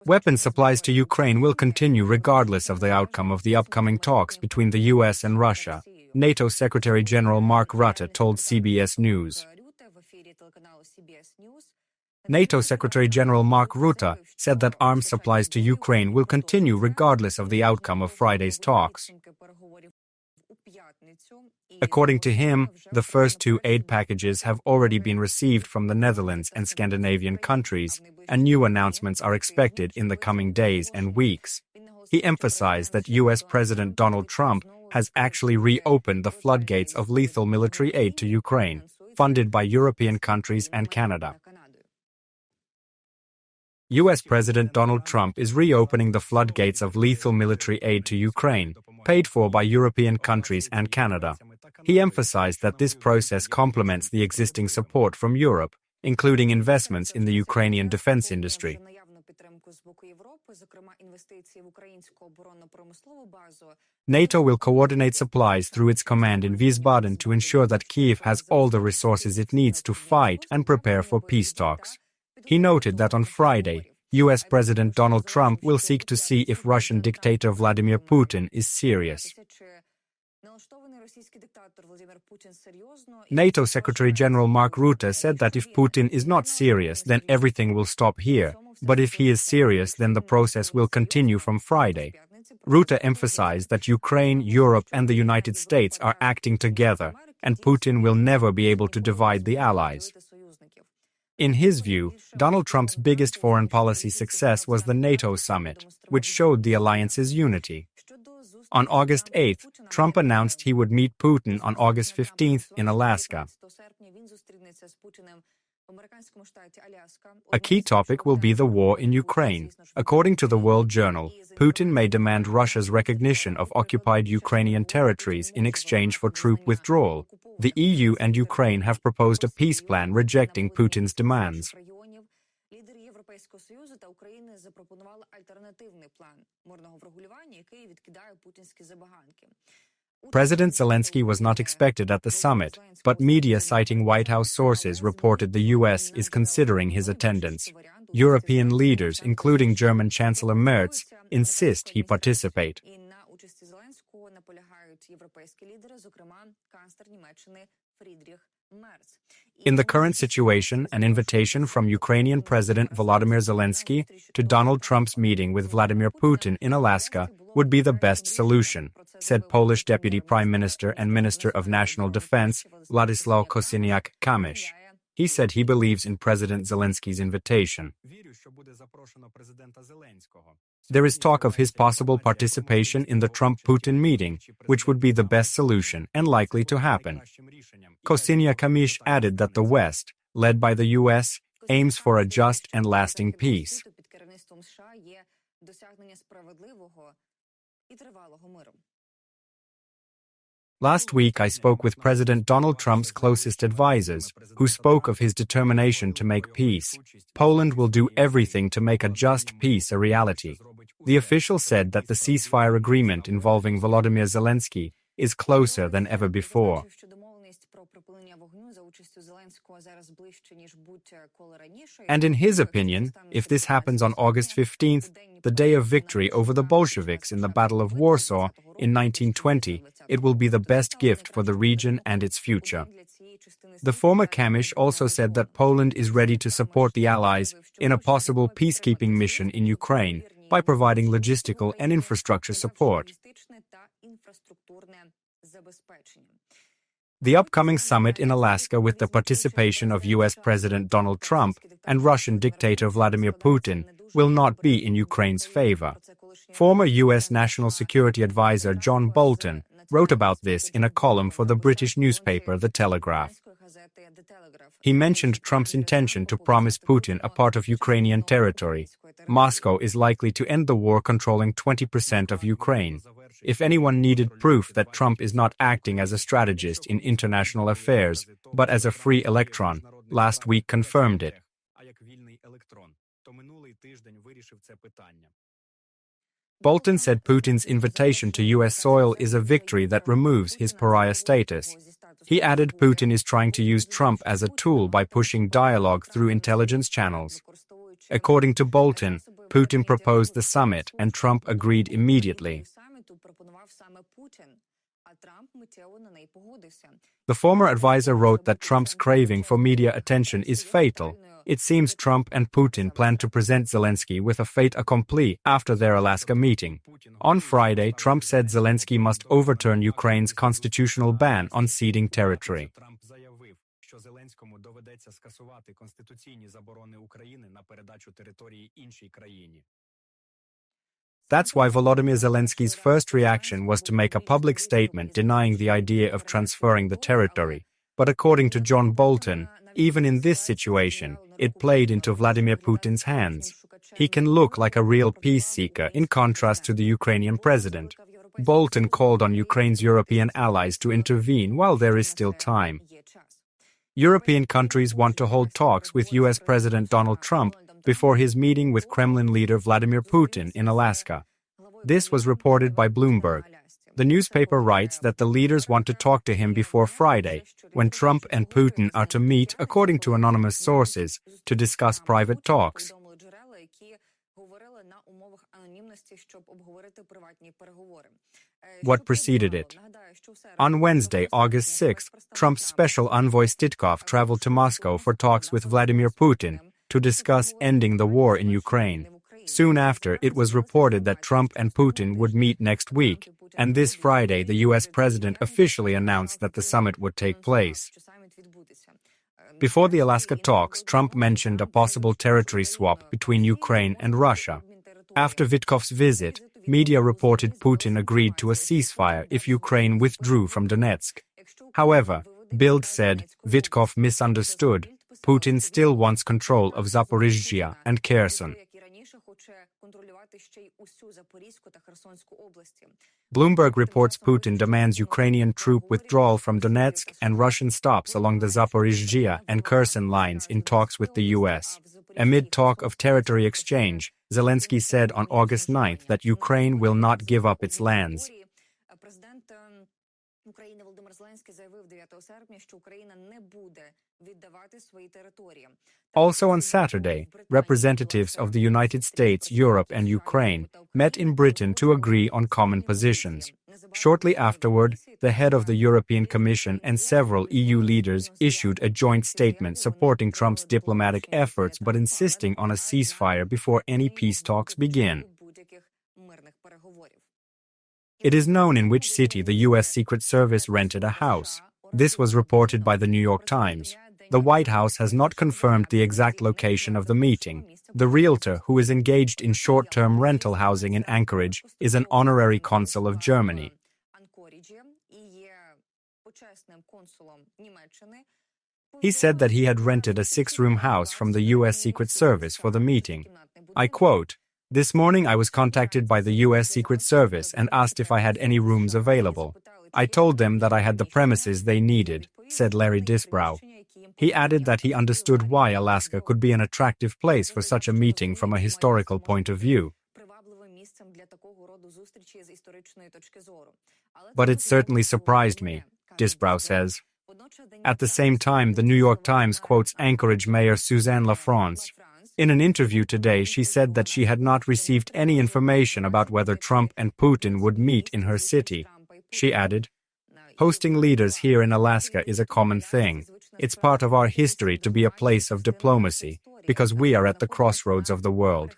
Weapon supplies to Ukraine will continue regardless of the outcome of the upcoming talks between the US and Russia, NATO Secretary General Mark Rutte told CBS News. NATO Secretary General Mark Rutte said that arms supplies to Ukraine will continue regardless of the outcome of Friday's talks. According to him, the first two aid packages have already been received from the Netherlands and Scandinavian countries, and new announcements are expected in the coming days and weeks. He emphasized that US President Donald Trump has actually reopened the floodgates of lethal military aid to Ukraine, funded by European countries and Canada. US President Donald Trump is reopening the floodgates of lethal military aid to Ukraine, paid for by European countries and Canada. He emphasized that this process complements the existing support from Europe, including investments in the Ukrainian defense industry. NATO will coordinate supplies through its command in Wiesbaden to ensure that Kyiv has all the resources it needs to fight and prepare for peace talks. He noted that on Friday, US President Donald Trump will seek to see if Russian dictator Vladimir Putin is serious. NATO Secretary General Mark Rutte said that if Putin is not serious, then everything will stop here, but if he is serious, then the process will continue from Friday. Rutte emphasized that Ukraine, Europe, and the United States are acting together, and Putin will never be able to divide the allies. In his view, Donald Trump's biggest foreign policy success was the NATO summit, which showed the alliance's unity. On August 8th, Trump announced he would meet Putin on August 15th in Alaska. A key topic will be the war in Ukraine. According to the World Journal, Putin may demand Russia's recognition of occupied Ukrainian territories in exchange for troop withdrawal. The EU and Ukraine have proposed a peace plan rejecting Putin's demands. President Zelensky was not expected at the summit, but media citing White House sources reported the US is considering his attendance. European leaders, including German Chancellor Merz, insist he participate. In the current situation, an invitation from Ukrainian President Volodymyr Zelensky to Donald Trump's meeting with Vladimir Putin in Alaska would be the best solution, said Polish Deputy Prime Minister and Minister of National Defense Władysław Kosiniak-Kamysz. He said he believes in President Zelensky's invitation. There is talk of his possible participation in the Trump-Putin meeting, which would be the best solution and likely to happen. Kosiniak-Kamysz added that the West, led by the US, aims for a just and lasting peace. Last week I spoke with President Donald Trump's closest advisors, who spoke of his determination to make peace. Poland will do everything to make a just peace a reality. The official said that the ceasefire agreement involving Volodymyr Zelensky is closer than ever before. And in his opinion, if this happens on August 15th, the day of victory over the Bolsheviks in the Battle of Warsaw in 1920, it will be the best gift for the region and its future. The former Kamysz also said that Poland is ready to support the Allies in a possible peacekeeping mission in Ukraine by providing logistical and infrastructure support. The upcoming summit in Alaska with the participation of US President Donald Trump and Russian dictator Vladimir Putin will not be in Ukraine's favor. Former US National Security Advisor John Bolton wrote about this in a column for the British newspaper The Telegraph. He mentioned Trump's intention to promise Putin a part of Ukrainian territory. Moscow is likely to end the war controlling 20% of Ukraine. If anyone needed proof that Trump is not acting as a strategist in international affairs, but as a free electron, last week confirmed it. Bolton said Putin's invitation to US soil is a victory that removes his pariah status. He added Putin is trying to use Trump as a tool by pushing dialogue through intelligence channels. According to Bolton, Putin proposed the summit and Trump agreed immediately. The former advisor wrote that Trump's craving for media attention is fatal. It seems Trump and Putin plan to present Zelensky with a fait accompli after their Alaska meeting. On Friday, Trump said Zelensky must overturn Ukraine's constitutional ban on ceding territory. That's why Volodymyr Zelensky's first reaction was to make a public statement denying the idea of transferring the territory. But according to John Bolton, even in this situation, it played into Vladimir Putin's hands. He can look like a real peace seeker in contrast to the Ukrainian president. Bolton called on Ukraine's European allies to intervene while there is still time. European countries want to hold talks with US President Donald Trump before his meeting with Kremlin leader Vladimir Putin in Alaska. This was reported by Bloomberg. The newspaper writes that the leaders want to talk to him before Friday, when Trump and Putin are to meet, according to anonymous sources, to discuss private talks. What preceded it? On Wednesday, August 6, Trump's special envoy Stitkov traveled to Moscow for talks with Vladimir Putin to discuss ending the war in Ukraine. Soon after, it was reported that Trump and Putin would meet next week, and this Friday the US president officially announced that the summit would take place. Before the Alaska talks, Trump mentioned a possible territory swap between Ukraine and Russia. After Witkoff's visit, media reported Putin agreed to a ceasefire if Ukraine withdrew from Donetsk. However, Bild said Witkoff misunderstood. Putin still wants control of Zaporizhzhia and Kherson. Bloomberg reports Putin demands Ukrainian troop withdrawal from Donetsk and Russian stops along the Zaporizhzhia and Kherson lines in talks with the US. Amid talk of territory exchange, Zelensky said on August 9 that Ukraine will not give up its lands. Also on Saturday, representatives of the United States, Europe and Ukraine met in Britain to agree on common positions. Shortly afterward, the head of the European Commission and several EU leaders issued a joint statement supporting Trump's diplomatic efforts but insisting on a ceasefire before any peace talks begin. It is known in which city the U.S. Secret Service rented a house. This was reported by the New York Times. The White House has not confirmed the exact location of the meeting. The realtor, who is engaged in short-term rental housing in Anchorage, is an honorary consul of Germany. He said that he had rented a 6-room house from the U.S. Secret Service for the meeting. I quote, "This morning I was contacted by the U.S. Secret Service and asked if I had any rooms available. I told them that I had the premises they needed," said Larry Disbrow. He added that he understood why Alaska could be an attractive place for such a meeting from a historical point of view. But it certainly surprised me, Disbrow says. At the same time, the New York Times quotes Anchorage Mayor Suzanne LaFrance. In an interview today, she said that she had not received any information about whether Trump and Putin would meet in her city. She added, "Hosting leaders here in Alaska is a common thing. It's part of our history to be a place of diplomacy, because we are at the crossroads of the world."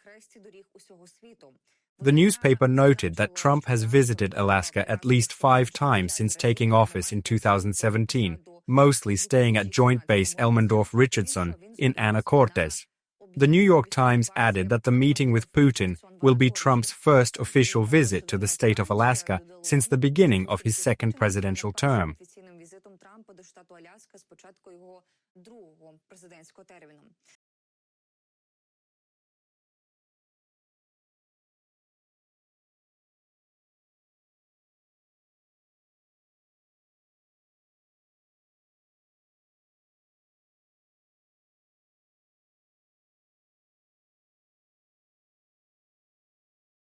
The newspaper noted that Trump has visited Alaska at least 5 times since taking office in 2017, mostly staying at Joint Base Elmendorf-Richardson in Anacortes. The New York Times added that the meeting with Putin will be Trump's first official visit to the state of Alaska since the beginning of his second presidential term.